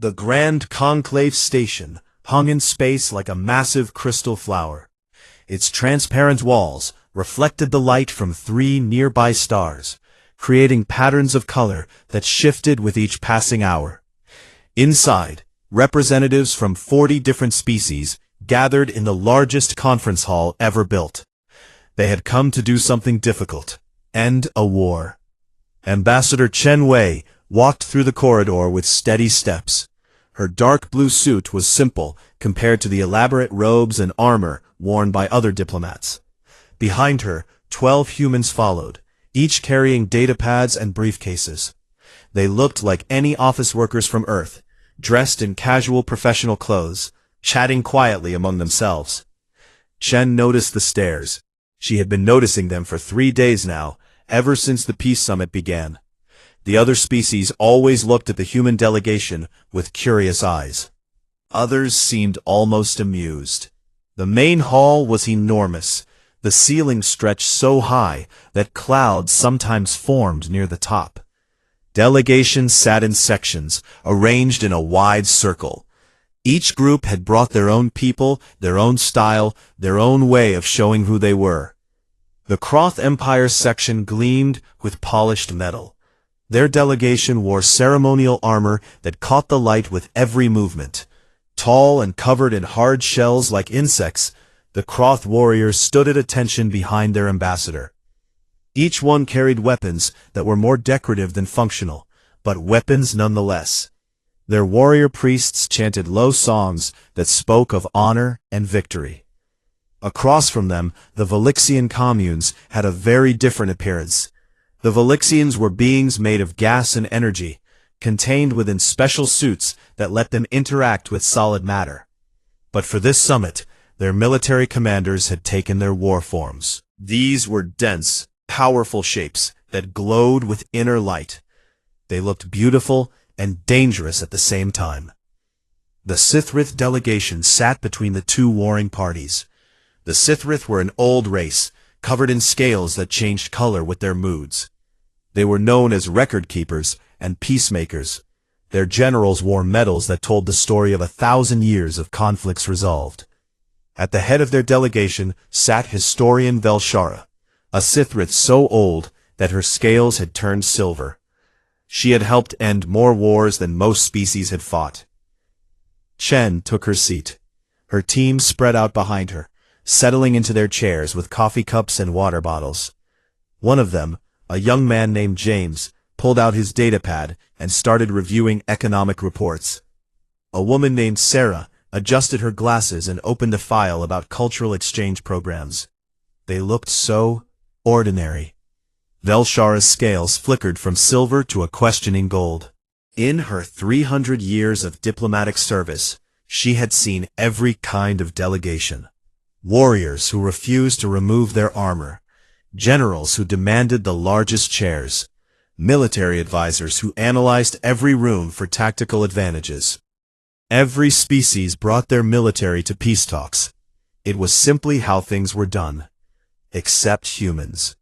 The Grand Conclave Station hung in space like a massive crystal flower. Its transparent walls reflected the light from 3 nearby stars, creating patterns of color that shifted with each passing hour. Inside, representatives from 40 different species gathered in the largest conference hall ever built. They had come to do something difficult: end a war. Ambassador Chen Wei walked through the corridor with steady steps. Her dark blue suit was simple compared to the elaborate robes and armor worn by other diplomats. Behind her, 12 humans followed, each carrying datapads and briefcases. They looked like any office workers from Earth, dressed in casual professional clothes, chatting quietly among themselves. Chen noticed the stares. She had been noticing them for 3 days now, ever since the Peace Summit began. The other species always looked at the human delegation with curious eyes. Others seemed almost amused. The main hall was enormous. The ceiling stretched so high that clouds sometimes formed near the top. Delegations sat in sections, arranged in a wide circle. Each group had brought their own people, their own style, their own way of showing who they were. The Croth Empire section gleamed with polished metal. Their delegation wore ceremonial armor that caught the light with every movement. Tall and covered in hard shells like insects, the Croth warriors stood at attention behind their ambassador. Each one carried weapons that were more decorative than functional, but weapons nonetheless. Their warrior priests chanted low songs that spoke of honor and victory. Across from them, the Velixian communes had a very different appearance. The Velixians were beings made of gas and energy, contained within special suits that let them interact with solid matter. But for this summit, their military commanders had taken their war forms. These were dense, powerful shapes that glowed with inner light. They looked beautiful and dangerous at the same time. The Sithrith delegation sat between the 2 warring parties. The Sithrith were an old race, covered in scales that changed color with their moods. They were known as record keepers and peacemakers. Their generals wore medals that told the story of 1,000 years of conflicts resolved. At the head of their delegation sat historian Velshara, a Sithrith so old that her scales had turned silver. She had helped end more wars than most species had fought. Chen took her seat. Her team spread out behind her, settling into their chairs with coffee cups and water bottles. One of them, a young man named James, pulled out his datapad and started reviewing economic reports. A woman named Sarah adjusted her glasses and opened a file about cultural exchange programs. They looked so ordinary. Velshara's scales flickered from silver to a questioning gold. In her 300 years of diplomatic service, she had seen every kind of delegation. Warriors who refused to remove their armor, generals who demanded the largest chairs, military advisors who analyzed every room for tactical advantages. Every species brought their military to peace talks. It was simply how things were done. Except humans.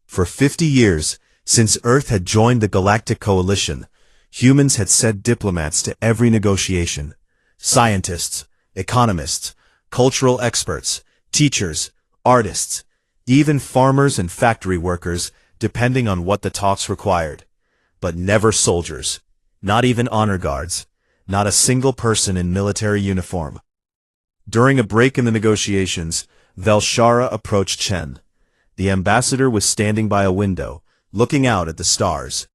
For 50 years, since Earth had joined the Galactic Coalition, humans had sent diplomats to every negotiation. Scientists, economists, cultural experts, teachers, artists, even farmers and factory workers, depending on what the talks required. But never soldiers, not even honor guards, not a single person in military uniform. During a break in the negotiations, Velshara approached Chen. The ambassador was standing by a window, looking out at the stars.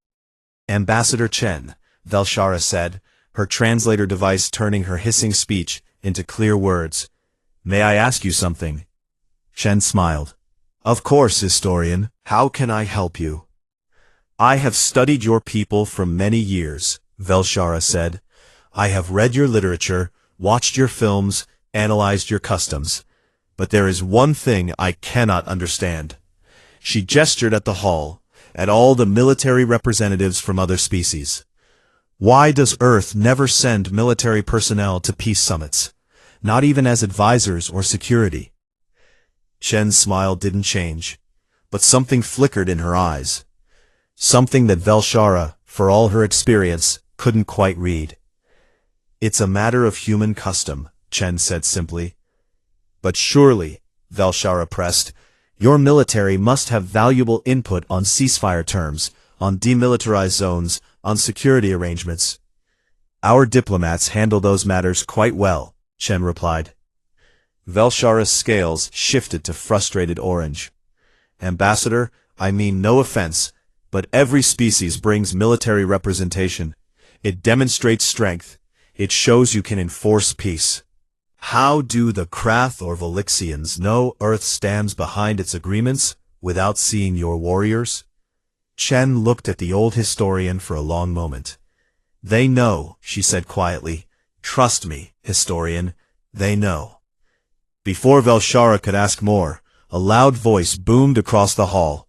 "Ambassador Chen," Velshara said, her translator device turning her hissing speech into clear words. "May I ask you something?" Chen smiled. "Of course, historian. How can I help you?" "I have studied your people for many years," Velshara said. "I have read your literature, watched your films, analyzed your customs. But there is one thing I cannot understand." She gestured at the hall, at all the military representatives from other species. "Why does Earth never send military personnel to peace summits? Not even as advisors or security?" Chen's smile didn't change, but something flickered in her eyes. Something that Velshara, for all her experience, couldn't quite read. It's a matter of human custom, Chen said simply. But surely, Velshara pressed, your military must have valuable input on ceasefire terms, on demilitarized zones, on security arrangements. Our diplomats handle those matters quite well, Chen replied. Velshara's scales shifted to frustrated orange. Ambassador, I mean no offense, but every species brings military representation. It demonstrates strength. It shows you can enforce peace. How do the Krath or Velixians know Earth stands behind its agreements without seeing your warriors? Chen looked at the old historian for a long moment. They know, she said quietly. Trust me, historian, they know. Before Velshara could ask more, a loud voice boomed across the hall.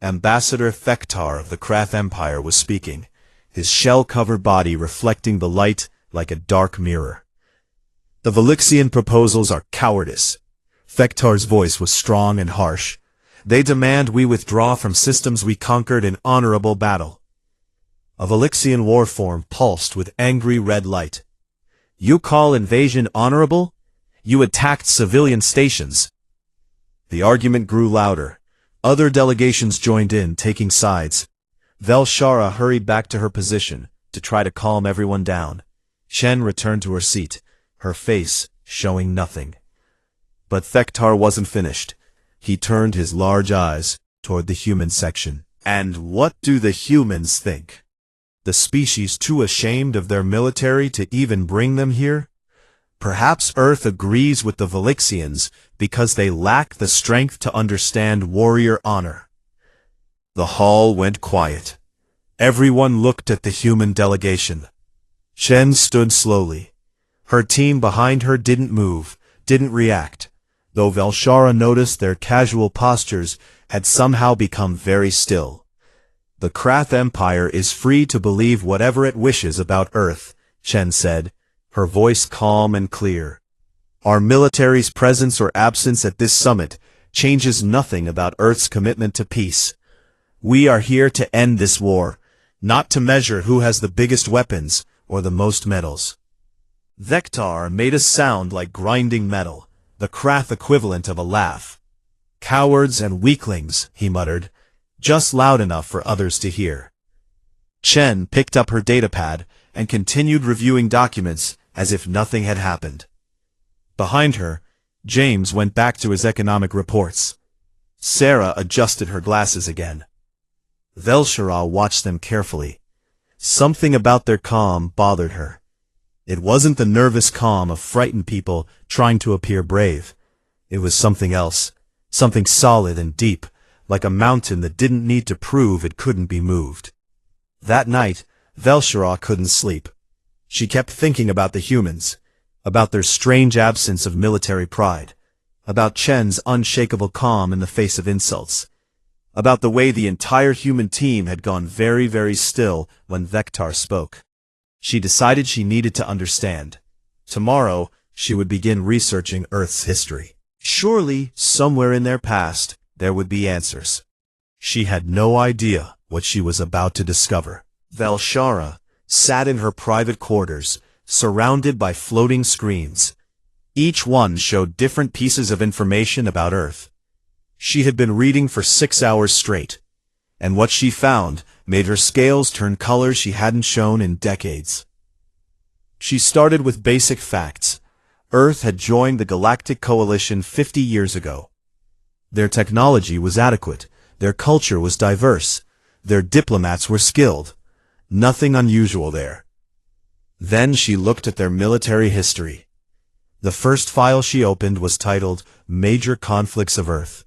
Ambassador Thektar of the Krath Empire was speaking, his shell-covered body reflecting the light like a dark mirror. The Velixian proposals are cowardice. Thektar's voice was strong and harsh. They demand we withdraw from systems we conquered in honorable battle. A Velixian war form pulsed with angry red light. You call invasion honorable? You attacked civilian stations. The argument grew louder. Other delegations joined in, taking sides. Velshara hurried back to her position to try to calm everyone down. Chen returned to her seat, her face showing nothing. But Thektar wasn't finished. He turned his large eyes toward the human section. And what do the humans think? The species too ashamed of their military to even bring them here? Perhaps Earth agrees with the Velixians because they lack the strength to understand warrior honor. The hall went quiet. Everyone looked at the human delegation. Chen stood slowly. Her team behind her didn't move, didn't react, though Velshara noticed their casual postures had somehow become very still. The Krath Empire is free to believe whatever it wishes about Earth, Chen said, her voice calm and clear. Our military's presence or absence at this summit changes nothing about Earth's commitment to peace. We are here to end this war, not to measure who has the biggest weapons or the most medals. Thektar made a sound like grinding metal, the Krath equivalent of a laugh. Cowards and weaklings, he muttered, just loud enough for others to hear. Chen picked up her datapad and continued reviewing documents as if nothing had happened. Behind her, James went back to his economic reports. Sarah adjusted her glasses again. Velshara watched them carefully. Something about their calm bothered her. It wasn't the nervous calm of frightened people trying to appear brave. It was something else, something solid and deep, like a mountain that didn't need to prove it couldn't be moved. That night, Velshara couldn't sleep. She kept thinking about the humans, about their strange absence of military pride, about Chen's unshakable calm in the face of insults, about the way the entire human team had gone very, very still when Thektar spoke. She decided she needed to understand. Tomorrow, she would begin researching Earth's history. Surely, somewhere in their past, there would be answers. She had no idea what she was about to discover. Velshara sat in her private quarters, surrounded by floating screens. Each one showed different pieces of information about Earth. She had been reading for 6 hours straight, and what she found made her scales turn colors she hadn't shown in decades. She started with basic facts. Earth had joined the Galactic Coalition 50 years ago. Their technology was adequate, their culture was diverse, their diplomats were skilled. Nothing unusual there. Then she looked at their military history. The first file she opened was titled Major Conflicts of Earth.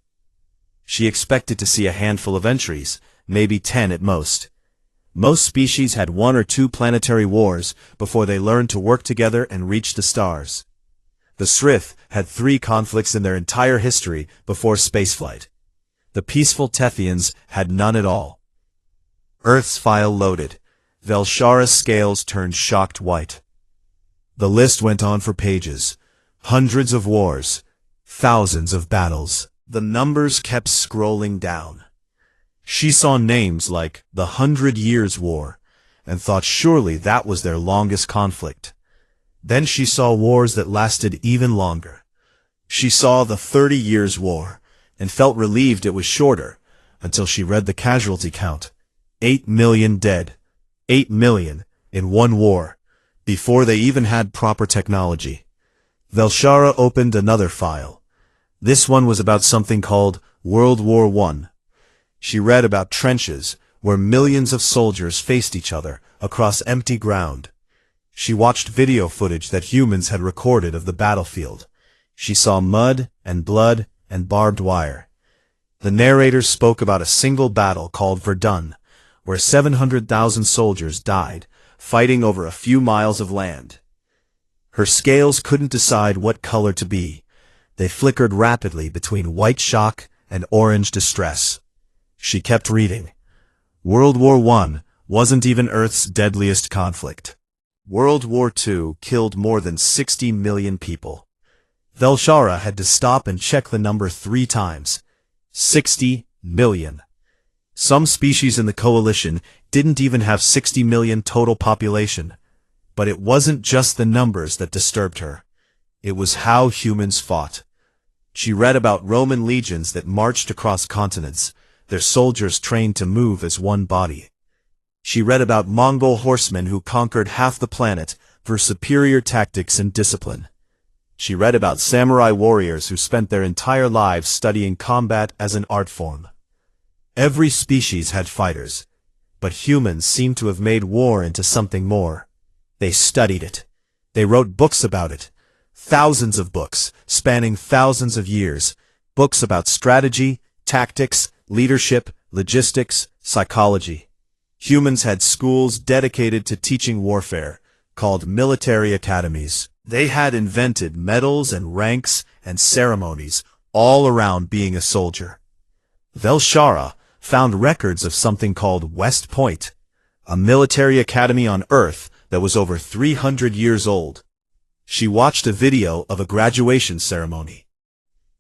She expected to see a handful of entries, maybe 10 at most. Most species had 1 or 2 planetary wars before they learned to work together and reach the stars. The Srith had 3 conflicts in their entire history before spaceflight. The peaceful Tethians had none at all. Earth's file loaded. Velshara's scales turned shocked white. The list went on for pages. Hundreds of wars. Thousands of battles. The numbers kept scrolling down. She saw names like the 100 Years' War, and thought surely that was their longest conflict. Then she saw wars that lasted even longer. She saw the 30 Years' War, and felt relieved it was shorter, until she read the casualty count. 8 million dead. 8 million, in one war, before they even had proper technology. Velshara opened another file. This one was about something called World War I. She read about trenches, where millions of soldiers faced each other across empty ground. She watched video footage that humans had recorded of the battlefield. She saw mud and blood and barbed wire. The narrators spoke about a single battle called Verdun, where 700,000 soldiers died, fighting over a few miles of land. Her scales couldn't decide what color to be. They flickered rapidly between white shock and orange distress. She kept reading. World War I wasn't even Earth's deadliest conflict. World War II killed more than 60 million people. Velshara had to stop and check the number 3 times. 60 million. Some species in the coalition didn't even have 60 million total population. But it wasn't just the numbers that disturbed her. It was how humans fought. She read about Roman legions that marched across continents, their soldiers trained to move as one body. She read about Mongol horsemen who conquered half the planet for superior tactics and discipline. She read about samurai warriors who spent their entire lives studying combat as an art form. Every species had fighters, but humans seemed to have made war into something more. They studied it. They wrote books about it. Thousands of books, spanning thousands of years. Books about strategy, tactics, leadership, logistics, psychology. Humans had schools dedicated to teaching warfare, called military academies. They had invented medals and ranks and ceremonies all around being a soldier. Velshara found records of something called West Point, a military academy on Earth that was over 300 years old. She watched a video of a graduation ceremony.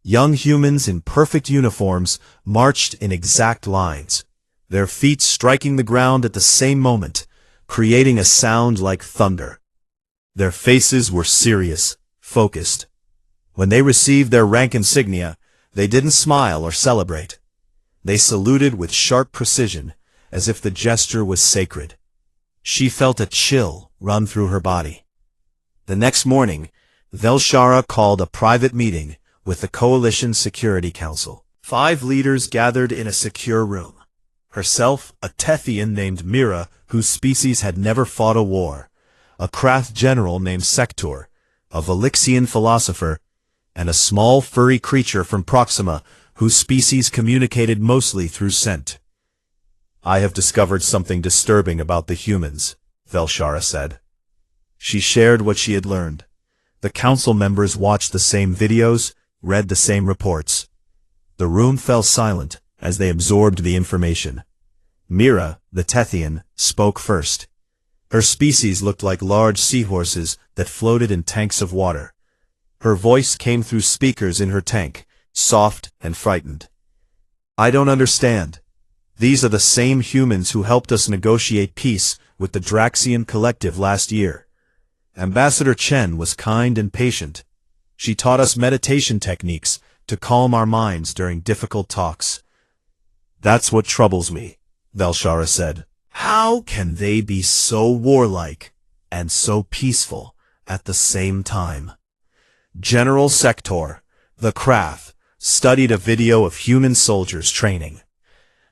Young humans in perfect uniforms marched in exact lines, their feet striking the ground at the same moment, creating a sound like thunder. Their faces were serious, focused. When they received their rank insignia, they didn't smile or celebrate. They saluted with sharp precision, as if the gesture was sacred. She felt a chill run through her body. The next morning, Velshara called a private meeting with the Coalition Security Council. 5 leaders gathered in a secure room. Herself, a Tethian named Mira, whose species had never fought a war, a Krath general named Sector, a Velixian philosopher, and a small furry creature from Proxima, whose species communicated mostly through scent. I have discovered something disturbing about the humans, Velshara said. She shared what she had learned. The council members watched the same videos, read the same reports. The room fell silent as they absorbed the information. Mira, the Tethian, spoke first. Her species looked like large seahorses that floated in tanks of water. Her voice came through speakers in her tank, soft and frightened. I don't understand. These are the same humans who helped us negotiate peace with the Draxian Collective last year. Ambassador Chen was kind and patient. She taught us meditation techniques to calm our minds during difficult talks. That's what troubles me, Velshara said. How can they be so warlike and so peaceful at the same time? General Sector, the Krath, studied a video of human soldiers training.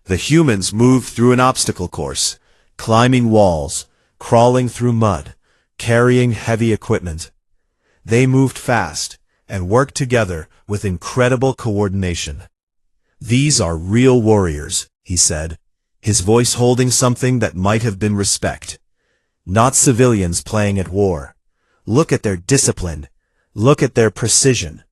The humans moved through an obstacle course, climbing walls, crawling through mud, carrying heavy equipment. They moved fast and worked together with incredible coordination. These are real warriors, he said, his voice holding something that might have been respect. Not civilians playing at war. Look at their discipline. Look at their precision.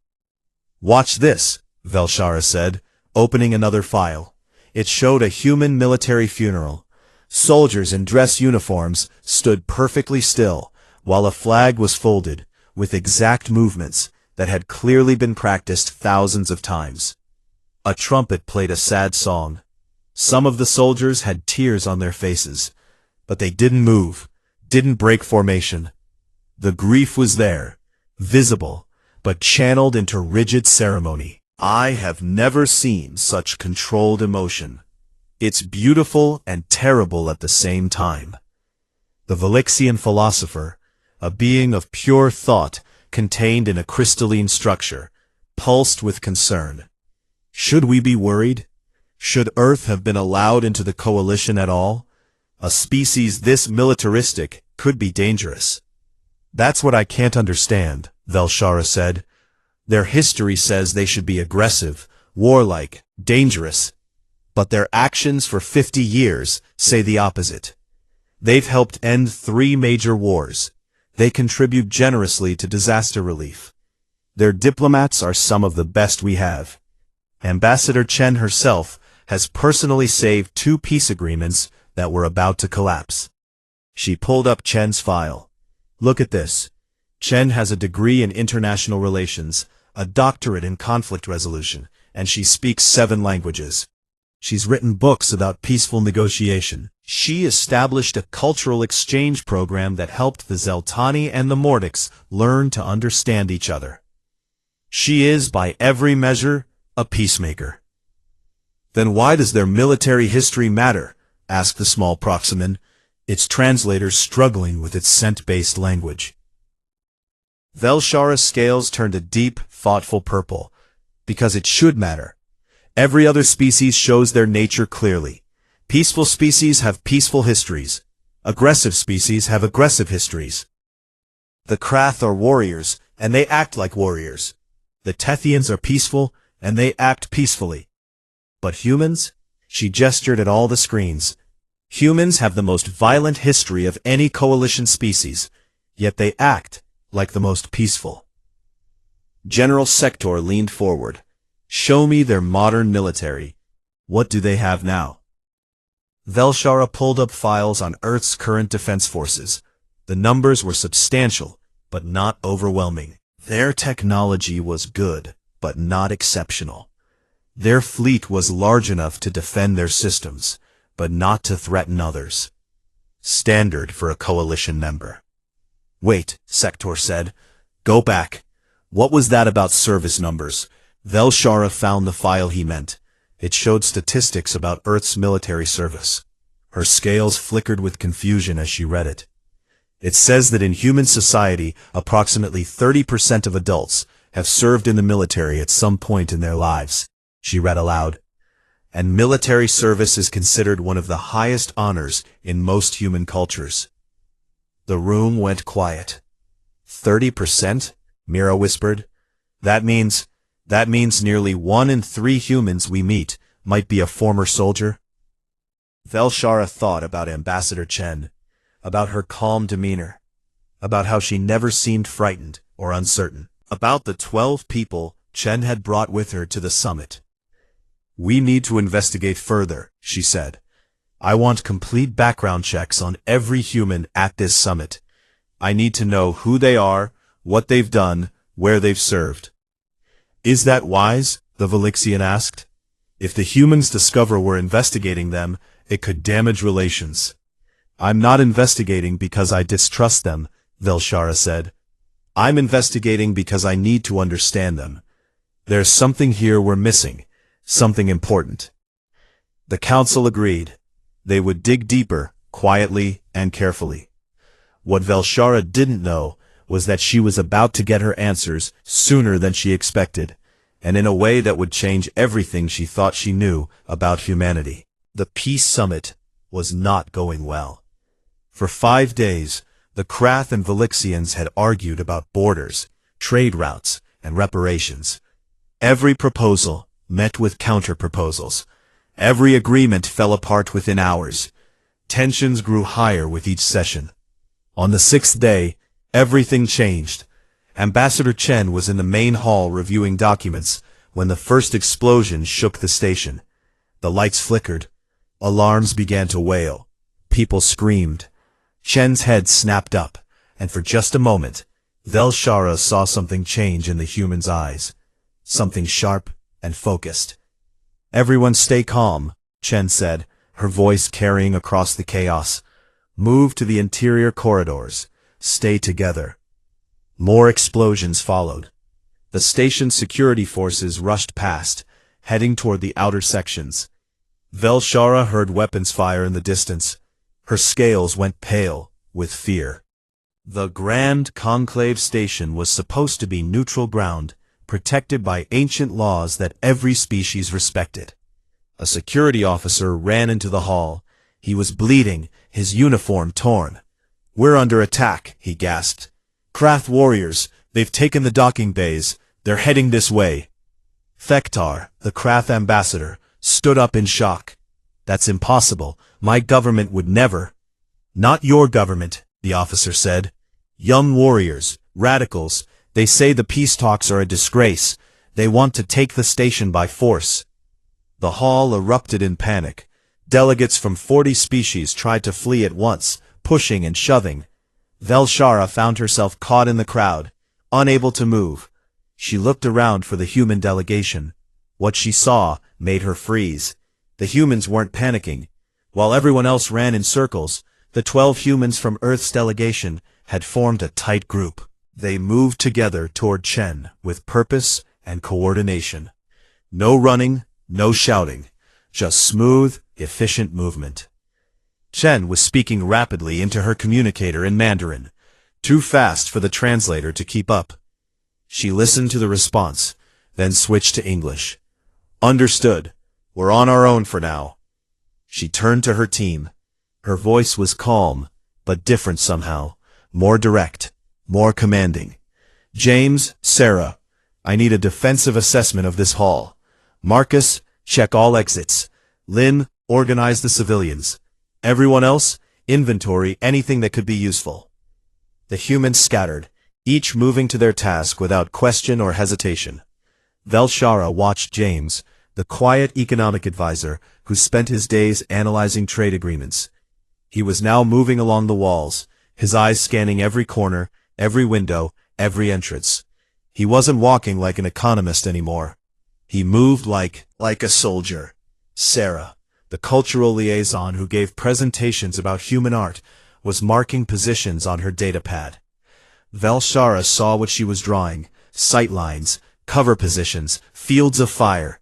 Watch this, Velshara said, opening another file. It showed a human military funeral. Soldiers in dress uniforms stood perfectly still, while a flag was folded, with exact movements that had clearly been practiced thousands of times. A trumpet played a sad song. Some of the soldiers had tears on their faces, but they didn't move, didn't break formation. The grief was there, visible, but channeled into rigid ceremony. I have never seen such controlled emotion. It's beautiful and terrible at the same time. The Velixian philosopher, a being of pure thought contained in a crystalline structure, pulsed with concern. Should we be worried? Should Earth have been allowed into the coalition at all? A species this militaristic could be dangerous. That's what I can't understand, Velshara said. Their history says they should be aggressive, warlike, dangerous. But their actions for 50 years say the opposite. They've helped end 3 major wars. They contribute generously to disaster relief. Their diplomats are some of the best we have. Ambassador Chen herself has personally saved 2 peace agreements that were about to collapse. She pulled up Chen's file. Look at this. Chen has a degree in international relations, a doctorate in conflict resolution, and she speaks 7 languages. She's written books about peaceful negotiation. She established a cultural exchange program that helped the Zeltani and the Mordics learn to understand each other. She is, by every measure, a peacemaker. Then why does their military history matter? Asked the small Proximan, its translators struggling with its scent-based language. Velshara's scales turned a deep, thoughtful purple. Because it should matter. Every other species shows their nature clearly. Peaceful species have peaceful histories. Aggressive species have aggressive histories. The Krath are warriors, and they act like warriors. The Tethians are peaceful, and they act peacefully. But humans? She gestured at all the screens. Humans have the most violent history of any coalition species, yet they act like the most peaceful. General Sector leaned forward. Show me their modern military. What do they have now? Velshara pulled up files on Earth's current defense forces. The numbers were substantial, but not overwhelming. Their technology was good, but not exceptional. Their fleet was large enough to defend their systems, but not to threaten others. Standard for a coalition member. Wait, Sector said. Go back. What was that about service numbers? Velshara found the file he meant. It showed statistics about Earth's military service. Her scales flickered with confusion as she read it. It says that in human society, approximately 30% of adults have served in the military at some point in their lives. She read aloud. And military service is considered one of the highest honors in most human cultures. The room went quiet. 30%? Mira whispered. That means nearly 1 in 3 humans we meet might be a former soldier. Velshara thought about Ambassador Chen, about her calm demeanor, about how she never seemed frightened or uncertain, about the 12 people Chen had brought with her to the summit. We need to investigate further, she said. I want complete background checks on every human at this summit. I need to know who they are, what they've done, where they've served. Is that wise? The Velixian asked. If the humans discover we're investigating them, it could damage relations. I'm not investigating because I distrust them, Velshara said. I'm investigating because I need to understand them. There's something here we're missing, something important. The council agreed. They would dig deeper, quietly and carefully. What Velshara didn't know was that she was about to get her answers sooner than she expected, and in a way that would change everything she thought she knew about humanity. The Peace Summit was not going well. For 5 days, the Krath and Velixians had argued about borders, trade routes, and reparations. Every proposal met with counter-proposals. Every agreement fell apart within hours. Tensions grew higher with each session. On the 6th day, everything changed. Ambassador Chen was in the main hall reviewing documents when the first explosion shook the station. The lights flickered. Alarms began to wail. People screamed. Chen's head snapped up, and for just a moment, Velshara saw something change in the human's eyes. Something sharp and focused. Everyone stay calm, Chen said, her voice carrying across the chaos. Move to the interior corridors. Stay together. More explosions followed. The station's security forces rushed past, heading toward the outer sections. Velshara heard weapons fire in the distance. Her scales went pale with fear. The Grand Conclave Station was supposed to be neutral ground, protected by ancient laws that every species respected. A security officer ran into the hall. He was bleeding, his uniform torn. "We're under attack," he gasped. "Krath warriors, they've taken the docking bays. They're heading this way." Thektar, the Krath ambassador, stood up in shock. "That's impossible. My government would never." "Not your government," the officer said. "Young warriors, radicals, they say the peace talks are a disgrace. They want to take the station by force." The hall erupted in panic. Delegates from 40 species tried to flee at once, pushing and shoving. Velshara found herself caught in the crowd, unable to move. She looked around for the human delegation. What she saw made her freeze. The humans weren't panicking. While everyone else ran in circles, the 12 humans from Earth's delegation had formed a tight group. They moved together toward Chen with purpose and coordination. No running, no shouting, just smooth, efficient movement. Chen was speaking rapidly into her communicator in Mandarin, too fast for the translator to keep up. She listened to the response, then switched to English. "Understood. We're on our own for now." She turned to her team. Her voice was calm, but different somehow, more direct, more commanding. "James, Sarah, I need a defensive assessment of this hall. Marcus, check all exits. Lynn, organize the civilians. Everyone else, inventory anything that could be useful." The humans scattered, each moving to their task without question or hesitation. Velshara watched James, the quiet economic advisor who spent his days analyzing trade agreements. He was now moving along the walls, his eyes scanning every corner, every window, every entrance. He wasn't walking like an economist anymore. He moved like a soldier. Sarah, the cultural liaison who gave presentations about human art, was marking positions on her datapad. Velshara saw what she was drawing: sightlines, cover positions, fields of fire.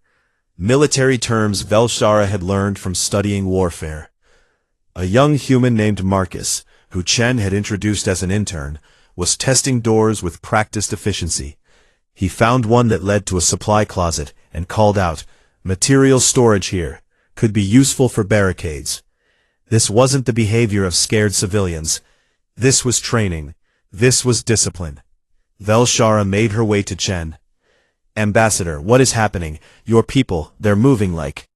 Military terms Velshara had learned from studying warfare. A young human named Marcus, who Chen had introduced as an intern, was testing doors with practiced efficiency. He found one that led to a supply closet and called out, "Material storage here. Could be useful for barricades." This wasn't the behavior of scared civilians. This was training. This was discipline. Velshara made her way to Chen. "Ambassador, what is happening? Your people, they're moving like..."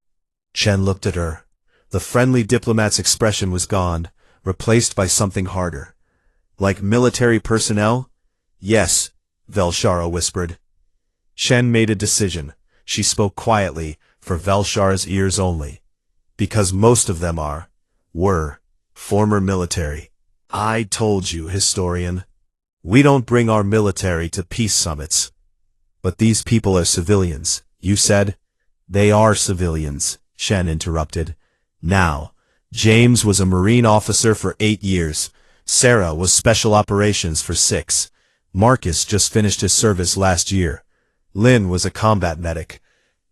Chen looked at her. The friendly diplomat's expression was gone, replaced by something harder. "Like military personnel?" "Yes," Velshara whispered. Chen made a decision. She spoke quietly, for Velshara's ears only. "Because most of them were former military." "I told you, historian. We don't bring our military to peace summits." "But these people are civilians, you said." "They are civilians," Chen interrupted. "Now, James was a Marine officer for 8 years. Sarah was Special Operations for 6. Marcus just finished his service last year. Lynn was a combat medic.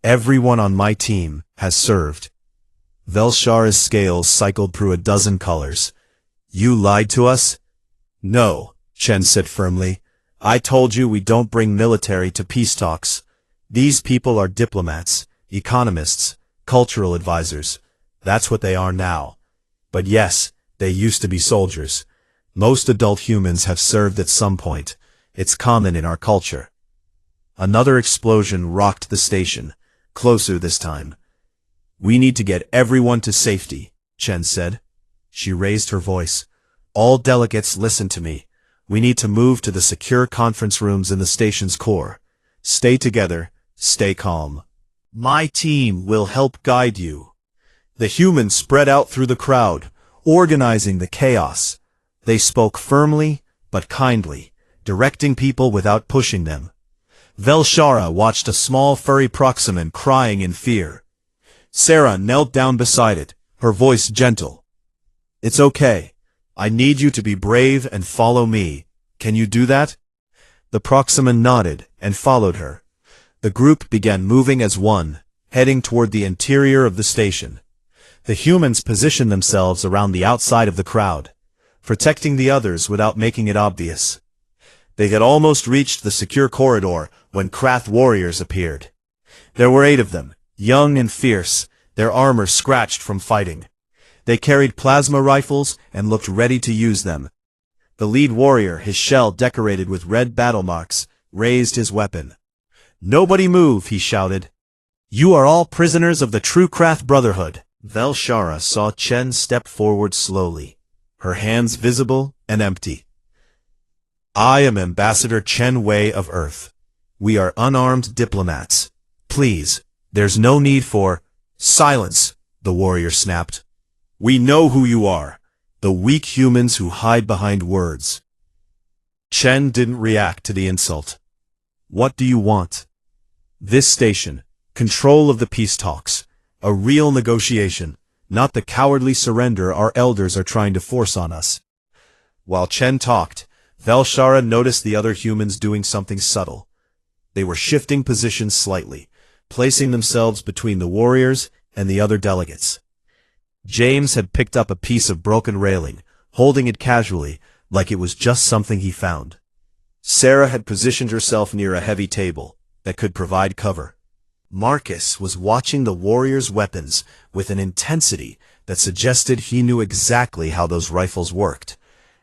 Everyone on my team has served." Velshara's scales cycled through a dozen colors. "You lied to us?" "No," Chen said firmly. "I told you we don't bring military to peace talks. These people are diplomats, economists, cultural advisors. That's what they are now. But yes, they used to be soldiers. Most adult humans have served at some point. It's common in our culture." Another explosion rocked the station, closer this time. "We need to get everyone to safety," Chen said. She raised her voice. "All delegates, listen to me. We need to move to the secure conference rooms in the station's core. Stay together, stay calm. My team will help guide you." The humans spread out through the crowd, organizing the chaos. They spoke firmly, but kindly, directing people without pushing them. Velshara watched a small furry Proximan crying in fear. Sarah knelt down beside it, her voice gentle. "It's okay. I need you to be brave and follow me. Can you do that?" The Proxima nodded and followed her. The group began moving as one, heading toward the interior of the station. The humans positioned themselves around the outside of the crowd, protecting the others without making it obvious. They had almost reached the secure corridor when Krath warriors appeared. There were 8 of them, young and fierce, their armor scratched from fighting. They carried plasma rifles and looked ready to use them. The lead warrior, his shell decorated with red battle marks, raised his weapon. "Nobody move," he shouted. "You are all prisoners of the true Krath Brotherhood." Velshara saw Chen step forward slowly, her hands visible and empty. "I am Ambassador Chen Wei of Earth. We are unarmed diplomats. Please, there's no need for—" "Silence," the warrior snapped. "We know who you are, the weak humans who hide behind words." Chen didn't react to the insult. "What do you want?" "This station, control of the peace talks, a real negotiation, not the cowardly surrender our elders are trying to force on us." While Chen talked, Velshara noticed the other humans doing something subtle. They were shifting positions slightly, placing themselves between the warriors and the other delegates. James had picked up a piece of broken railing, holding it casually, like it was just something he found. Sarah had positioned herself near a heavy table that could provide cover. Marcus was watching the warriors' weapons with an intensity that suggested he knew exactly how those rifles worked,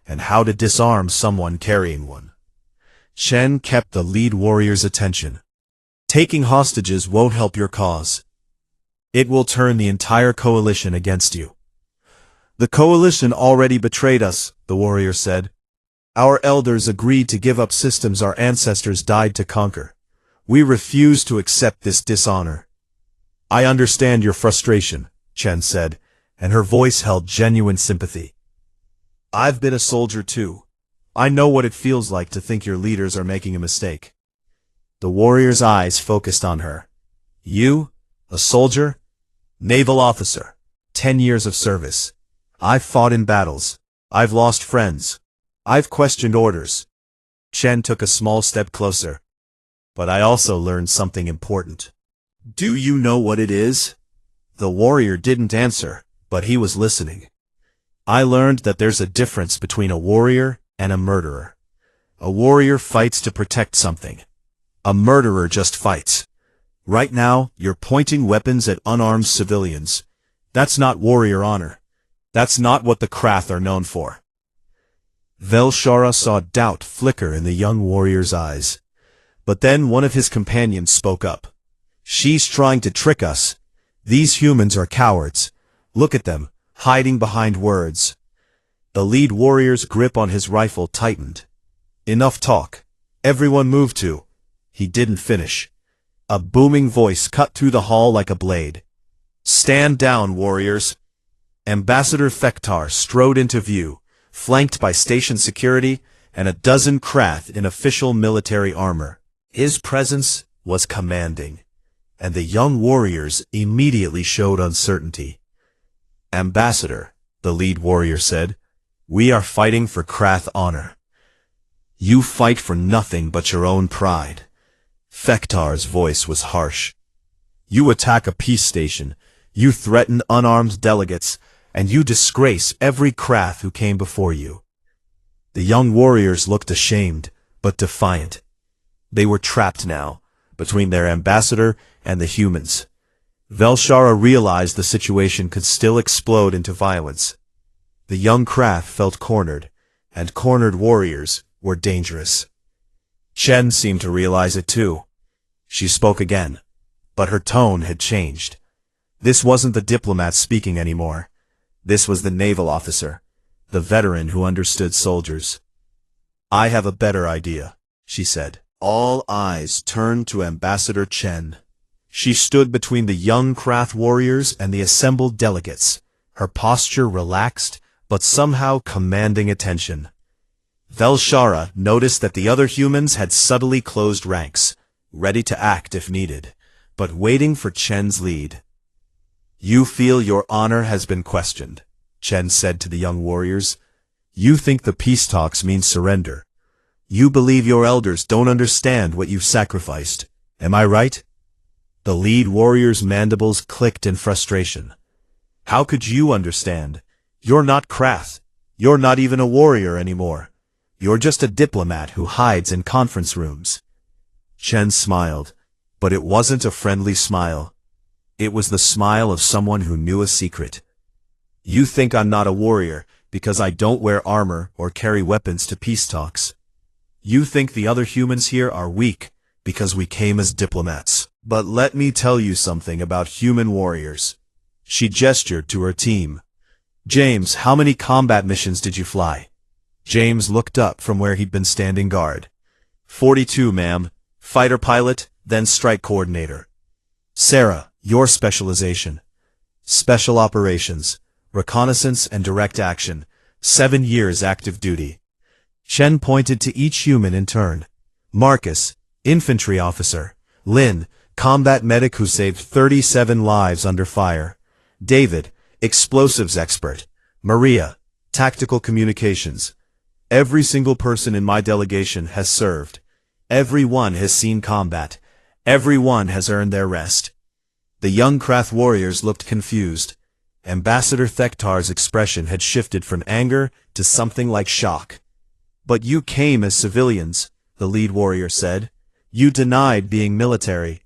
and how to disarm someone carrying one. Chen kept the lead warrior's attention. "Taking hostages won't help your cause. It will turn the entire coalition against you." "The coalition already betrayed us," the warrior said. "Our elders agreed to give up systems our ancestors died to conquer. We refuse to accept this dishonor." "I understand your frustration," Chen said, and her voice held genuine sympathy. "I've been a soldier too. I know what it feels like to think your leaders are making a mistake." The warrior's eyes focused on her. "You? A soldier? Naval officer. 10 years of service. I've fought in battles. I've lost friends. I've questioned orders." Chen took a small step closer. "But I also learned something important." "Do you know what it is?" The warrior didn't answer, but he was listening. "I learned that there's a difference between a warrior and a murderer. A warrior fights to protect something. A murderer just fights. Right now, you're pointing weapons at unarmed civilians. That's not warrior honor. That's not what the Krath are known for." Velshara saw doubt flicker in the young warrior's eyes. But then one of his companions spoke up. "She's trying to trick us. These humans are cowards. Look at them, hiding behind words." The lead warrior's grip on his rifle tightened. "Enough talk. Everyone move to—" He didn't finish. A booming voice cut through the hall like a blade. "Stand down, warriors." Ambassador Fektar strode into view, flanked by station security and a dozen Krath in official military armor. His presence was commanding, and the young warriors immediately showed uncertainty. "Ambassador," the lead warrior said, "we are fighting for Krath honor. You fight for nothing but your own pride." Fektar's voice was harsh. "You attack a peace station, you threaten unarmed delegates, and you disgrace every Krath who came before you." The young warriors looked ashamed, but defiant. They were trapped now, between their ambassador and the humans. Velshara realized the situation could still explode into violence. The young Krath felt cornered, and cornered warriors were dangerous. Chen seemed to realize it too. She spoke again, but her tone had changed. This wasn't the diplomat speaking anymore. This was the naval officer, the veteran who understood soldiers. "I have a better idea," she said. All eyes turned to Ambassador Chen. She stood between the young Krath warriors and the assembled delegates, her posture relaxed, but somehow commanding attention. Velshara noticed that the other humans had subtly closed ranks, ready to act if needed, but waiting for Chen's lead. "You feel your honor has been questioned," Chen said to the young warriors. "You think the peace talks mean surrender. You believe your elders don't understand what you've sacrificed. Am I right? The lead warrior's mandibles clicked in frustration. How could you understand? You're not Krath. You're not even a warrior anymore. You're just a diplomat who hides in conference rooms. Chen smiled, but it wasn't a friendly smile. It was the smile of someone who knew a secret. You think I'm not a warrior because I don't wear armor or carry weapons to peace talks. You think the other humans here are weak because we came as diplomats. But let me tell you something about human warriors. She gestured to her team. James, how many combat missions did you fly? James looked up from where he'd been standing guard. 42, ma'am. Fighter pilot, then strike coordinator. Sarah, your specialization. Special operations, reconnaissance and direct action. 7 years active duty. Chen pointed to each human in turn. Marcus, infantry officer. Lin, combat medic who saved 37 lives under fire. David, explosives expert. Maria, tactical communications. Every single person in my delegation has served. Everyone has seen combat. Everyone has earned their rest. The young Krath warriors looked confused. Ambassador Thektar's expression had shifted from anger to something like shock. But you came as civilians, the lead warrior said. You denied being military.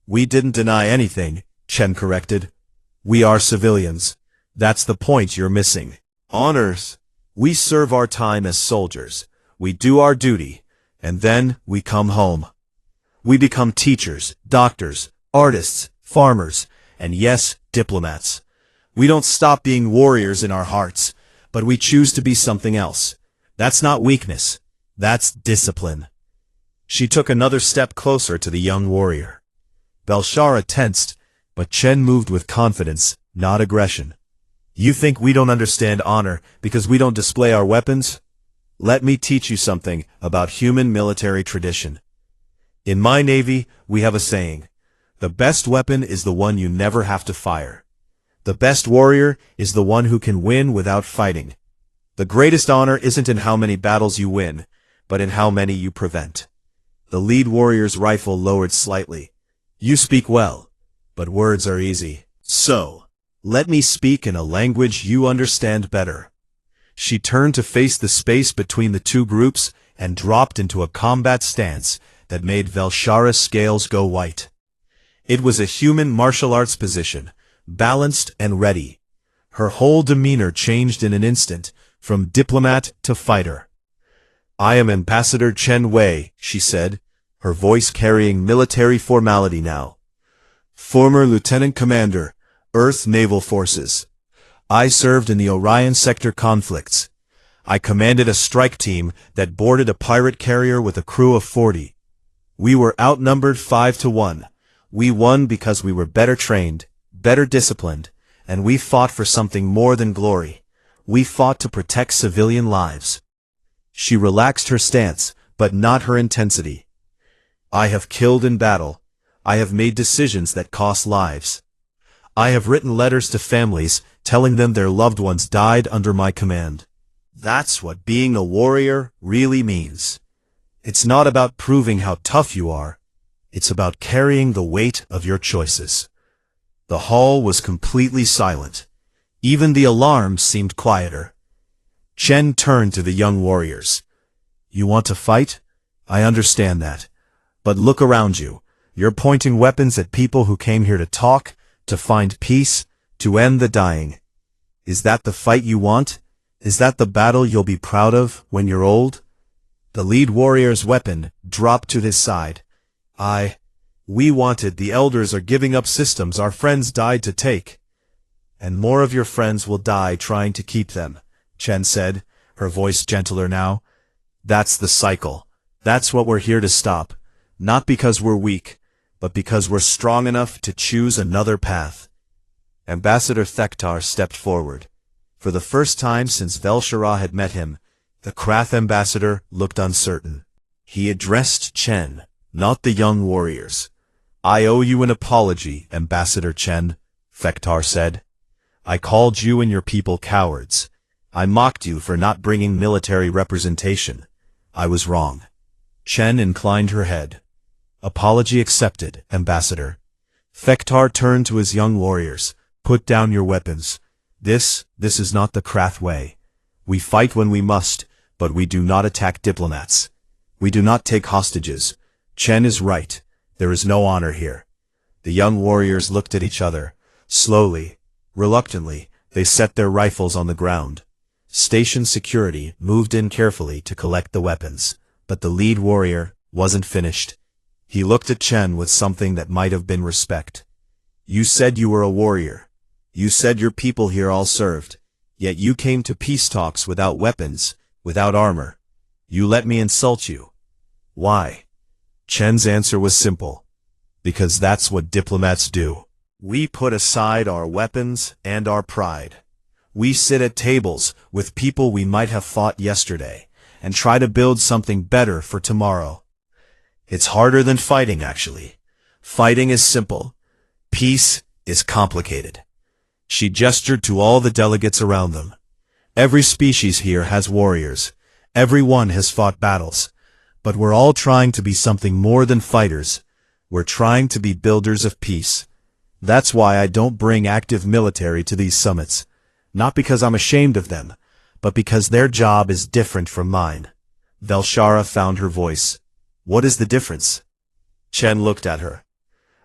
We didn't deny anything, Chen corrected. We are civilians. That's the point you're missing. On Earth, we serve our time as soldiers. We do our duty, and then we come home. We become teachers, doctors, artists, farmers, and yes, diplomats. We don't stop being warriors in our hearts, but we choose to be something else. That's not weakness. That's discipline. She took another step closer to the young warrior. Belshara tensed, but Chen moved with confidence, not aggression. You think we don't understand honor because we don't display our weapons? Let me teach you something about human military tradition. In my navy, we have a saying. The best weapon is the one you never have to fire. The best warrior is the one who can win without fighting. The greatest honor isn't in how many battles you win, but in how many you prevent. The lead warrior's rifle lowered slightly. You speak well, but words are easy. So, let me speak in a language you understand better. She turned to face the space between the two groups and dropped into a combat stance that made Velshara's scales go white. It was a human martial arts position, balanced and ready. Her whole demeanor changed in an instant, from diplomat to fighter. I am Ambassador Chen Wei, she said, her voice carrying military formality now. Former Lieutenant Commander, Earth Naval Forces. I served in the Orion Sector conflicts. I commanded a strike team that boarded a pirate carrier with a crew of 40. We were outnumbered 5-1. We won because we were better trained, better disciplined, and we fought for something more than glory. We fought to protect civilian lives. She relaxed her stance, but not her intensity. I have killed in battle. I have made decisions that cost lives. I have written letters to families telling them their loved ones died under my command. That's what being a warrior really means. It's not about proving how tough you are. It's about carrying the weight of your choices. The hall was completely silent. Even the alarms seemed quieter. Chen turned to the young warriors. You want to fight? I understand that. But look around you. You're pointing weapons at people who came here to talk, to find peace, to end the dying. Is that the fight you want? Is that the battle you'll be proud of when you're old? The lead warrior's weapon dropped to his side. We wanted. The elders are giving up systems our friends died to take. And more of your friends will die trying to keep them, Chen said, her voice gentler now. That's the cycle. That's what we're here to stop. Not because we're weak, but because we're strong enough to choose another path. Ambassador Thektar stepped forward. For the first time since Velshara had met him, the Krath ambassador looked uncertain. He addressed Chen, not the young warriors. I owe you an apology, Ambassador Chen, Thektar said. I called you and your people cowards. I mocked you for not bringing military representation. I was wrong. Chen inclined her head. Apology accepted, Ambassador. Thektar turned to his young warriors. Put down your weapons. This is not the Krath way. We fight when we must, but we do not attack diplomats. We do not take hostages. Chen is right. There is no honor here. The young warriors looked at each other. Slowly, reluctantly, they set their rifles on the ground. Station security moved in carefully to collect the weapons, but the lead warrior wasn't finished. He looked at Chen with something that might have been respect. You said you were a warrior. You said your people here all served. Yet you came to peace talks without weapons, without armor. You let me insult you. Why? Chen's answer was simple. Because that's what diplomats do. We put aside our weapons and our pride. We sit at tables with people we might have fought yesterday and try to build something better for tomorrow. It's harder than fighting, actually. Fighting is simple. Peace is complicated. She gestured to all the delegates around them. Every species here has warriors. Everyone has fought battles. But we're all trying to be something more than fighters. We're trying to be builders of peace. That's why I don't bring active military to these summits. Not because I'm ashamed of them, but because their job is different from mine. Velshara found her voice. What is the difference? Chen looked at her.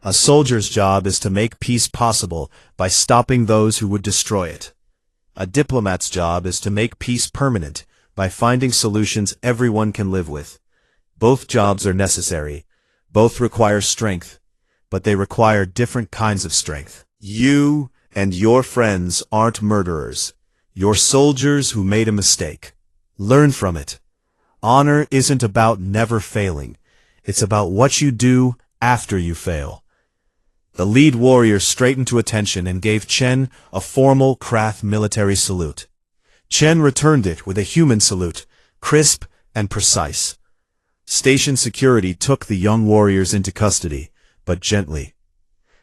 A soldier's job is to make peace possible by stopping those who would destroy it. A diplomat's job is to make peace permanent by finding solutions everyone can live with. Both jobs are necessary. Both require strength, but they require different kinds of strength. You and your friends aren't murderers. You're soldiers who made a mistake. Learn from it. Honor isn't about never failing. It's about what you do after you fail. The lead warrior straightened to attention and gave Chen a formal Krath military salute. Chen returned it with a human salute, crisp and precise. Station security took the young warriors into custody, but gently.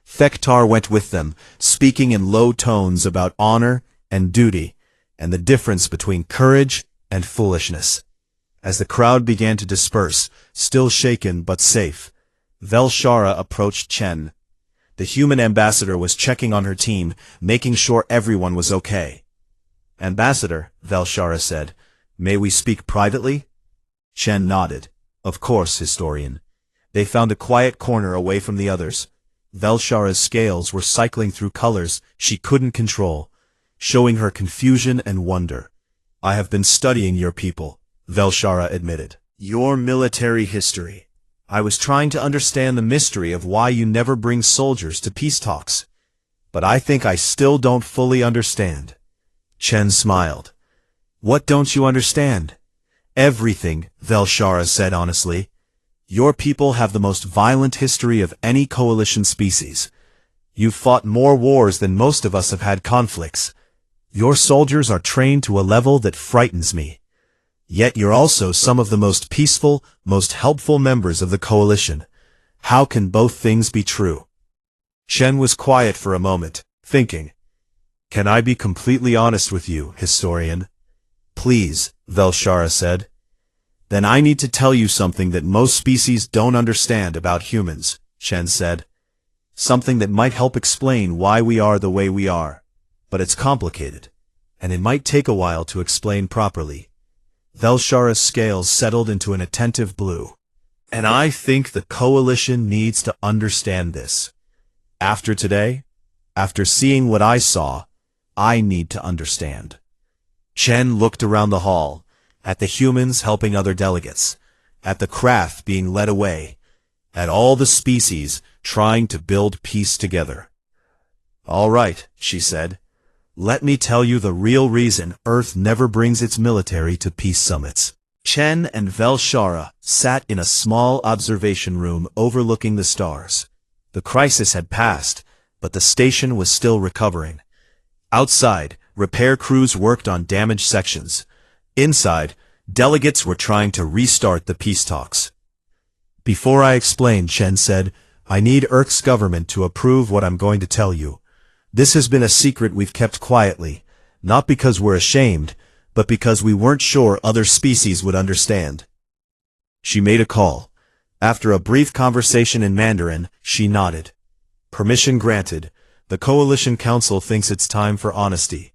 Thektar went with them, speaking in low tones about honor and duty, and the difference between courage and foolishness. As the crowd began to disperse, still shaken but safe, Velshara approached Chen. The human ambassador was checking on her team, making sure everyone was okay. Ambassador, Velshara said, may we speak privately? Chen nodded. Of course, historian. They found a quiet corner away from the others. Velshara's scales were cycling through colors she couldn't control, showing her confusion and wonder. I have been studying your people, Velshara admitted. Your military history. I was trying to understand the mystery of why you never bring soldiers to peace talks. But I think I still don't fully understand. Chen smiled. What don't you understand? Everything, Velshara said honestly. Your people have the most violent history of any coalition species. You've fought more wars than most of us have had conflicts. Your soldiers are trained to a level that frightens me. Yet you're also some of the most peaceful, most helpful members of the coalition. How can both things be true? Chen was quiet for a moment, thinking. Can I be completely honest with you, historian? Please, Velshara said. Then I need to tell you something that most species don't understand about humans, Chen said. Something that might help explain why we are the way we are. But it's complicated, and it might take a while to explain properly. Velshara's scales settled into an attentive blue. And I think the coalition needs to understand this. After today, after seeing what I saw, I need to understand. Chen looked around the hall, at the humans helping other delegates, at the Krath being led away, at all the species trying to build peace together. All right, she said. Let me tell you the real reason Earth never brings its military to peace summits. Chen and Velshara sat in a small observation room overlooking the stars. The crisis had passed, but the station was still recovering. Outside, repair crews worked on damaged sections. Inside, delegates were trying to restart the peace talks. Before I explain, Chen said, I need Earth's government to approve what I'm going to tell you. This has been a secret we've kept quietly, not because we're ashamed, but because we weren't sure other species would understand. She made a call. After a brief conversation in Mandarin, she nodded. Permission granted. The Coalition Council thinks it's time for honesty.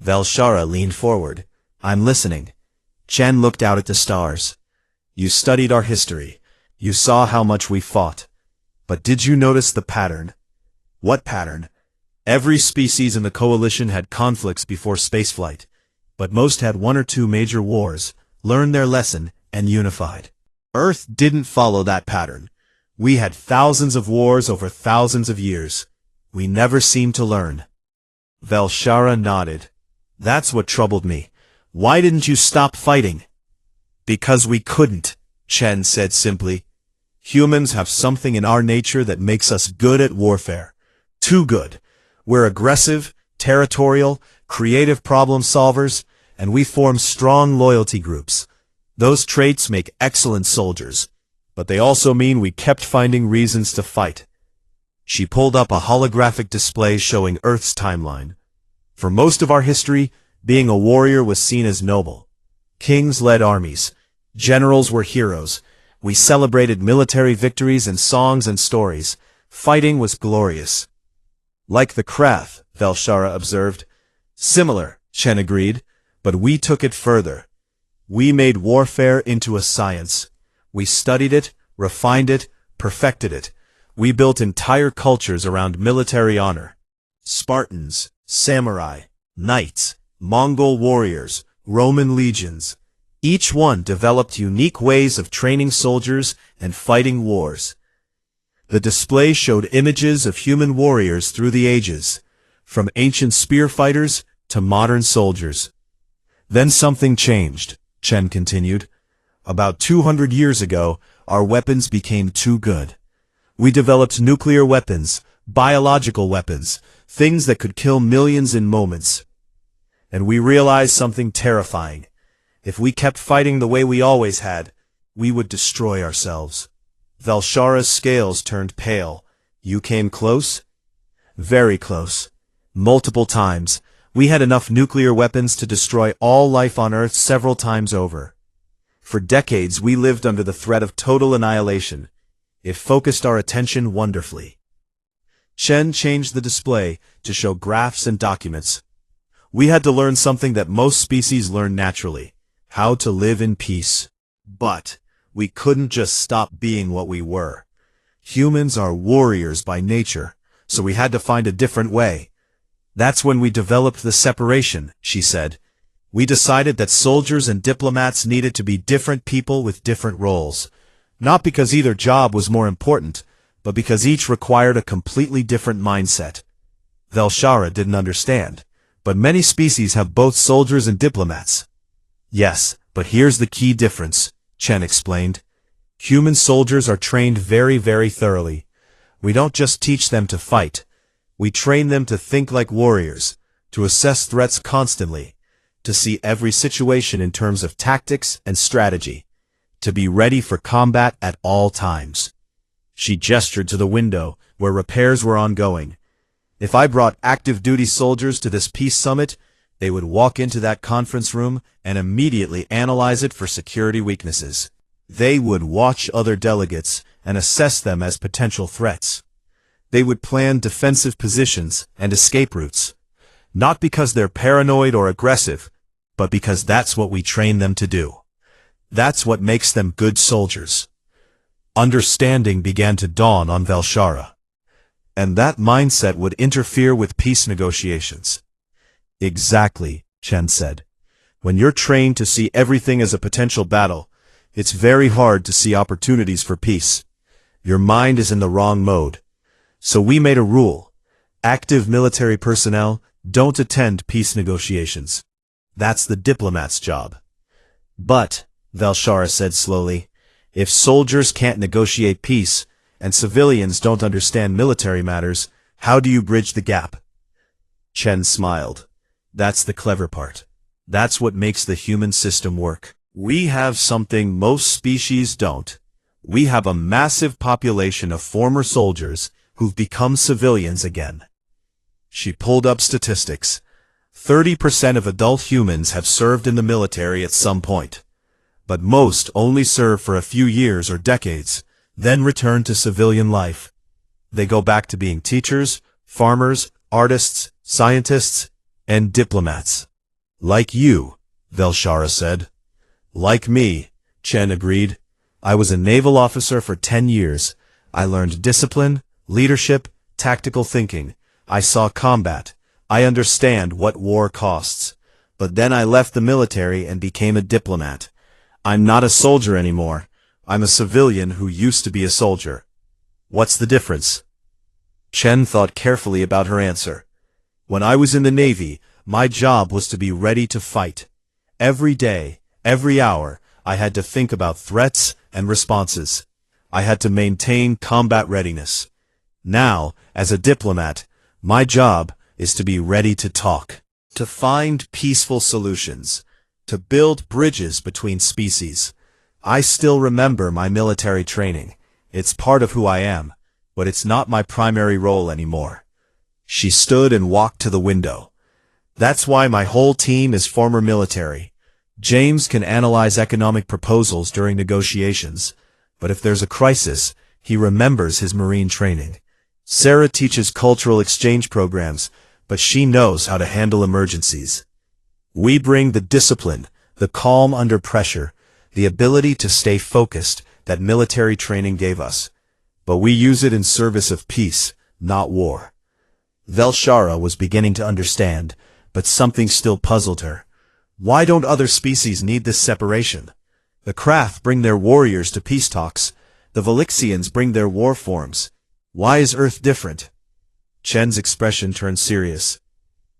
Velshara leaned forward. I'm listening. Chen looked out at the stars. You studied our history. You saw how much we fought. But did you notice the pattern? What pattern? Every species in the Coalition had conflicts before spaceflight, but most had one or two major wars, learned their lesson, and unified. Earth didn't follow that pattern. We had thousands of wars over thousands of years. We never seemed to learn. Velshara nodded. That's what troubled me. Why didn't you stop fighting? Because we couldn't, Chen said simply. Humans have something in our nature that makes us good at warfare. Too good. We're aggressive, territorial, creative problem solvers, and we form strong loyalty groups. Those traits make excellent soldiers, but they also mean we kept finding reasons to fight. She pulled up a holographic display showing Earth's timeline. For most of our history, being a warrior was seen as noble. Kings led armies. Generals were heroes. We celebrated military victories in songs and stories. Fighting was glorious. Like the Krath, Velshara observed. Similar, Chen agreed, but we took it further. We made warfare into a science. We studied it, refined it, perfected it. We built entire cultures around military honor. Spartans, samurai, knights, Mongol warriors, Roman legions. Each one developed unique ways of training soldiers and fighting wars. The display showed images of human warriors through the ages, from ancient spear fighters to modern soldiers. Then something changed, Chen continued. About 200 years ago, our weapons became too good. We developed nuclear weapons, biological weapons, things that could kill millions in moments. And we realized something terrifying. If we kept fighting the way we always had, we would destroy ourselves. Velshara's scales turned pale. You came close? Very close. Multiple times. We had enough nuclear weapons to destroy all life on Earth several times over. For decades we lived under the threat of total annihilation. It focused our attention wonderfully. Chen changed the display to show graphs and documents. We had to learn something that most species learn naturally. How to live in peace. But we couldn't just stop being what we were. Humans are warriors by nature, so we had to find a different way. That's when we developed the separation, she said. We decided that soldiers and diplomats needed to be different people with different roles. Not because either job was more important, but because each required a completely different mindset. Velshara didn't understand, but many species have both soldiers and diplomats. Yes, but here's the key difference, Chen explained. Human soldiers are trained very, very thoroughly. We don't just teach them to fight. We train them to think like warriors, to assess threats constantly, to see every situation in terms of tactics and strategy, to be ready for combat at all times. She gestured to the window, where repairs were ongoing. If I brought active duty soldiers to this peace summit, they would walk into that conference room and immediately analyze it for security weaknesses. They would watch other delegates and assess them as potential threats. They would plan defensive positions and escape routes. Not because they're paranoid or aggressive, but because that's what we train them to do. That's what makes them good soldiers. Understanding began to dawn on Velshara. And that mindset would interfere with peace negotiations. Exactly, Chen said. When you're trained to see everything as a potential battle, it's very hard to see opportunities for peace. Your mind is in the wrong mode. So we made a rule. Active military personnel don't attend peace negotiations. That's the diplomat's job. But, Velshara said slowly, if soldiers can't negotiate peace, and civilians don't understand military matters, how do you bridge the gap? Chen smiled. That's the clever part. That's what makes the human system work. We have something most species don't. We have a massive population of former soldiers who've become civilians again. She pulled up statistics. 30% of adult humans have served in the military at some point. but most only serve for a few years or decades, then return to civilian life. They go back to being teachers, farmers, artists, scientists, and diplomats. Like you, Velshara said. Like me, Chen agreed. I was a naval officer for 10 years. I learned discipline, leadership, tactical thinking. I saw combat. I understand what war costs. But then I left the military and became a diplomat. I'm not a soldier anymore. I'm a civilian who used to be a soldier. What's the difference? Chen thought carefully about her answer. When I was in the Navy, my job was to be ready to fight. Every day, every hour, I had to think about threats and responses. I had to maintain combat readiness. Now, as a diplomat, my job is to be ready to talk, to find peaceful solutions, to build bridges between species. I still remember my military training. It's part of who I am, but it's not my primary role anymore. She stood and walked to the window. That's why my whole team is former military. James can analyze economic proposals during negotiations, but if there's a crisis, he remembers his Marine training. Sarah teaches cultural exchange programs, but she knows how to handle emergencies. We bring the discipline, the calm under pressure, the ability to stay focused that military training gave us. But we use it in service of peace, not war. Velshara was beginning to understand, but something still puzzled her. Why don't other species need this separation? The Krath bring their warriors to peace talks. The Velixians bring their war forms. Why is Earth different? Chen's expression turned serious.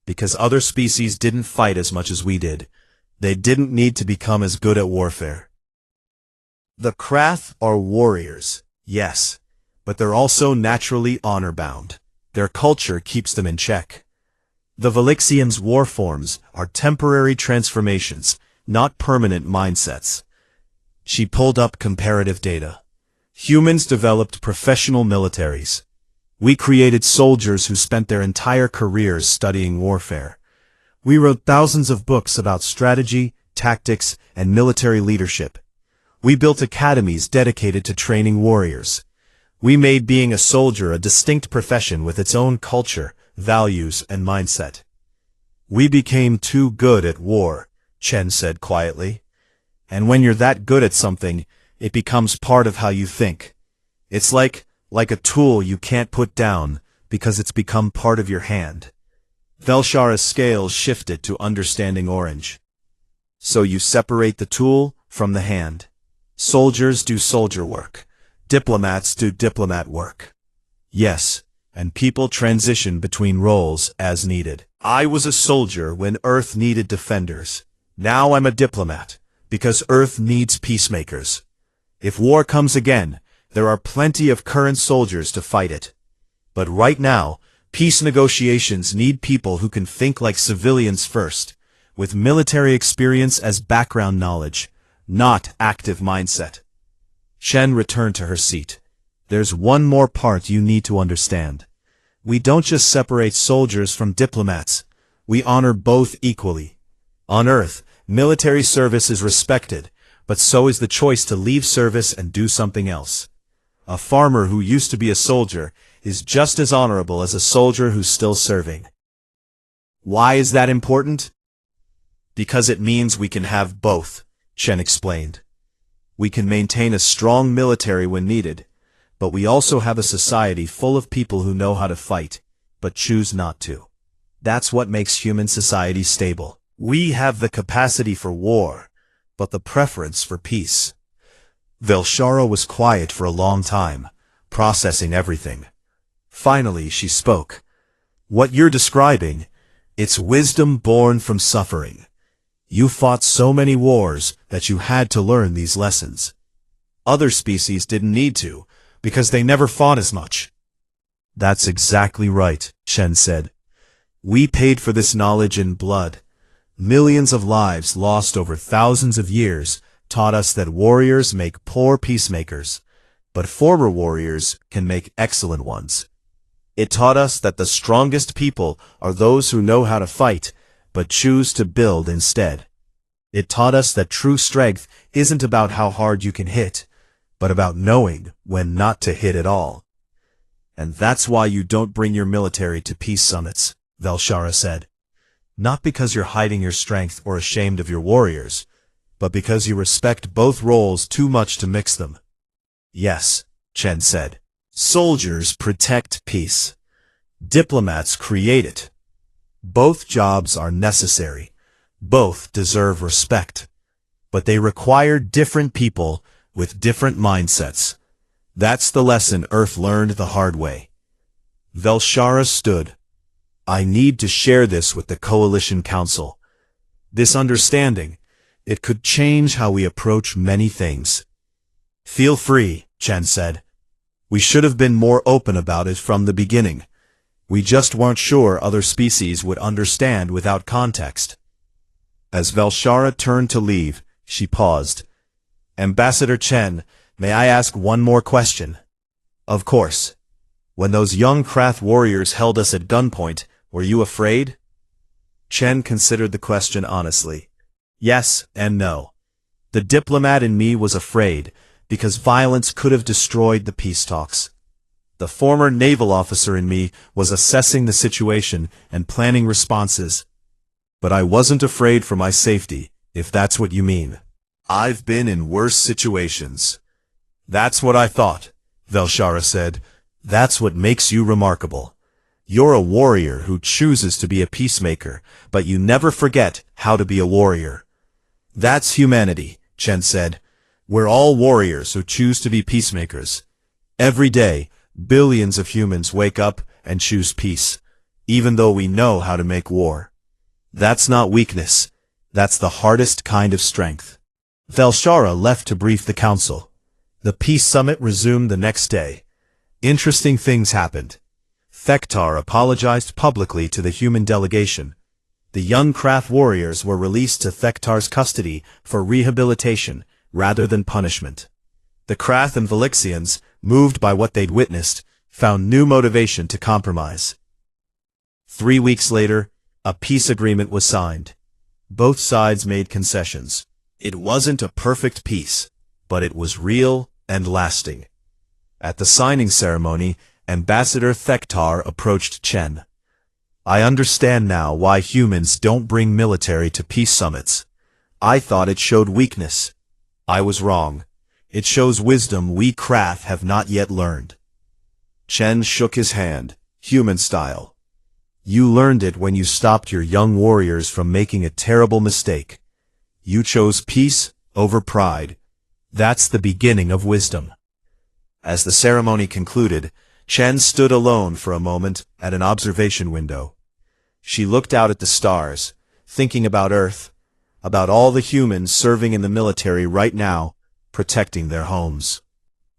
Because other species didn't fight as much as we did. They didn't need to become as good at warfare. The Krath are warriors, yes, but they're also naturally honor-bound. Their culture keeps them in check. The Velixians' war forms are temporary transformations, not permanent mindsets. She pulled up comparative data. Humans developed professional militaries. We created soldiers who spent their entire careers studying warfare. We wrote thousands of books about strategy, tactics, and military leadership. We built academies dedicated to training warriors. We made being a soldier a distinct profession with its own culture, values, and mindset. We became too good at war, Chen said quietly. And when you're that good at something, it becomes part of how you think. It's like a tool you can't put down because it's become part of your hand. Velshara's scales shifted to understanding orange. So you separate the tool from the hand. Soldiers do soldier work. Diplomats do diplomat work. Yes, and people transition between roles as needed. I was a soldier when Earth needed defenders. Now I'm a diplomat, because Earth needs peacemakers. If war comes again, there are plenty of current soldiers to fight it. But right now, peace negotiations need people who can think like civilians first, with military experience as background knowledge, not active mindset. Chen returned to her seat. There's one more part you need to understand. We don't just separate soldiers from diplomats. We honor both equally. On Earth, military service is respected, but so is the choice to leave service and do something else. A farmer who used to be a soldier is just as honorable as a soldier who's still serving. Why is that important? Because it means we can have both, Chen explained. We can maintain a strong military when needed, but we also have a society full of people who know how to fight, but choose not to. That's what makes human society stable. We have the capacity for war, but the preference for peace. Velshara was quiet for a long time, processing everything. Finally, she spoke. What you're describing, it's wisdom born from suffering. You fought so many wars that you had to learn these lessons. Other species didn't need to, because they never fought as much. That's exactly right, Chen said. We paid for this knowledge in blood. Millions of lives lost over thousands of years taught us that warriors make poor peacemakers, but former warriors can make excellent ones. It taught us that the strongest people are those who know how to fight, but choose to build instead. It taught us that true strength isn't about how hard you can hit, but about knowing when not to hit at all. And that's why you don't bring your military to peace summits, Velshara said. Not because you're hiding your strength or ashamed of your warriors, but because you respect both roles too much to mix them. Yes, Chen said. Soldiers protect peace. Diplomats create it. Both jobs are necessary. Both deserve respect. But they require different people with different mindsets. That's the lesson Earth learned the hard way. Velshara stood. I need to share this with the Coalition Council. This understanding, it could change how we approach many things. Feel free, Chen said. We should have been more open about it from the beginning. We just weren't sure other species would understand without context. As Velshara turned to leave, she paused. Ambassador Chen, may I ask one more question? Of course. When those young Krath warriors held us at gunpoint, were you afraid? Chen considered the question honestly. Yes and no. The diplomat in me was afraid, because violence could have destroyed the peace talks. The former naval officer in me was assessing the situation and planning responses. But I wasn't afraid for my safety, if that's what you mean. I've been in worse situations. That's what I thought, Velshara said. That's what makes you remarkable. You're a warrior who chooses to be a peacemaker, but you never forget how to be a warrior. That's humanity, Chen said. We're all warriors who choose to be peacemakers. Every day, billions of humans wake up and choose peace, even though we know how to make war. That's not weakness. That's the hardest kind of strength. Velshara left to brief the council. The peace summit resumed the next day. Interesting things happened. Thektar apologized publicly to the human delegation. The young Krath warriors were released to Thektar's custody for rehabilitation rather than punishment. The Krath and Velixians, moved by what they'd witnessed, found new motivation to compromise. 3 weeks later, a peace agreement was signed. Both sides made concessions. It wasn't a perfect peace, but it was real and lasting. At the signing ceremony, Ambassador Thektar approached Chen. I understand now why humans don't bring military to peace summits. I thought it showed weakness. I was wrong. It shows wisdom we Krath have not yet learned. Chen shook his hand, human style. You learned it when you stopped your young warriors from making a terrible mistake. You chose peace over pride. That's the beginning of wisdom. As the ceremony concluded, Chen stood alone for a moment at an observation window. She looked out at the stars, thinking about Earth, about all the humans serving in the military right now, protecting their homes.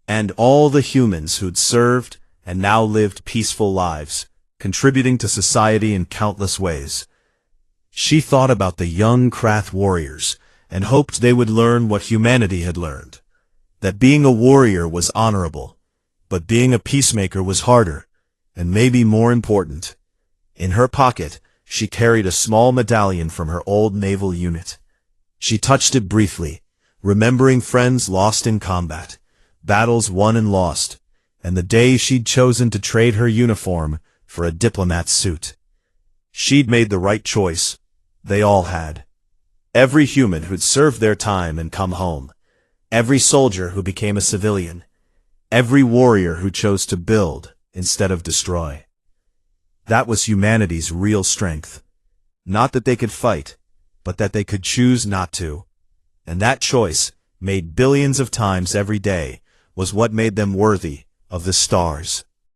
And all the humans who'd served and now lived peaceful lives, contributing to society in countless ways. She thought about the young Krath warriors and hoped they would learn what humanity had learned. That being a warrior was honorable, but being a peacemaker was harder, and maybe more important. In her pocket, she carried a small medallion from her old naval unit. She touched it briefly, remembering friends lost in combat, battles won and lost, and the day she'd chosen to trade her uniform for a diplomat's suit. She'd made the right choice. They all had. Every human who'd served their time and come home. Every soldier who became a civilian. Every warrior who chose to build instead of destroy. That was humanity's real strength. Not that they could fight, but that they could choose not to. And that choice, made billions of times every day, was what made them worthy of the stars.